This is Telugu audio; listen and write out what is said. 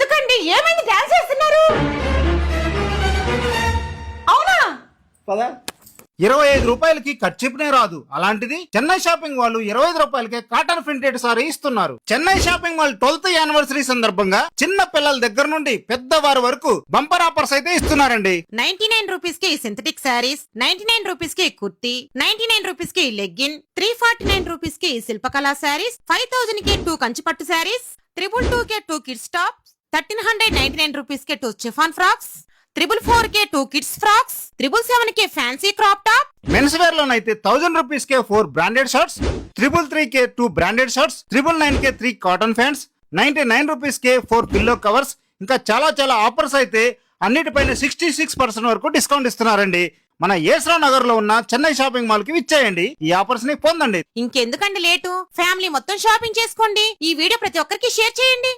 ఎందుకండి ఏమైంది డాన్స్ చేస్తున్నారు? అవునా? 25 రూపాయలకి కర్చిప్నే రాదు. అలాంటిది చెన్నై షాపింగ్ వాళ్ళు 25 రూపాయలకే కాటన్ ప్రింటెడ్ సారీ ఇస్తున్నారు. Chennai shopping mall 12th anniversary సందర్భంగా చిన్న పిల్లల దగ్గర నుండి పెద్దవారి వరకు బంపర్ ఆఫర్స్ అయితే ఇస్తున్నారండి. 99 రూపీస్ కి సింథటిక్ సారీస్, 99 రూపీస్ కి కుర్తీ, 99 రూపీస్ కి లెగ్గిన్, 349 రూపీస్ కి శిల్పకళా సారీస్, 5000 కి 2 కంచిపట్టు సారీస్, 222 కే 2 కిడ్స్ టాప్స్, 1399 రూపీస్ కే 2 చిఫాన్ ఫ్రాక్స్, 444 కే 2 కిడ్స్ ఫ్రాక్స్, 777 కే fancy crop top. Men's wear లోనైతే 1000 రూపీస్ కే 4 బ్రాండెడ్ షర్ట్స్, 333 కే 2 బ్రాండెడ్ షర్ట్స్, 999 కే 3 కాటన్ ప్యాంట్స్, 99 రూపీస్ కే 4 పిల్లో కవర్స్, ఇంకా చాలా ఆఫర్స్ అయితే అన్నిటిపైన 66% వరకు డిస్కౌంట్ ఇస్తున్నారండి. మన ఏస్రా నగర్ లో ఉన్న చెన్నై షాపింగ్ మాల్ కి విచ్చేయండి. ఈ ఆఫర్స్ ని పొందండి. ఇంకెందుకండి లేటు? ఫ్యామిలీ మొత్తం షాపింగ్ చేసుకోండి. ఈ వీడియో ప్రతి ఒక్కరికి షేర్ చేయండి.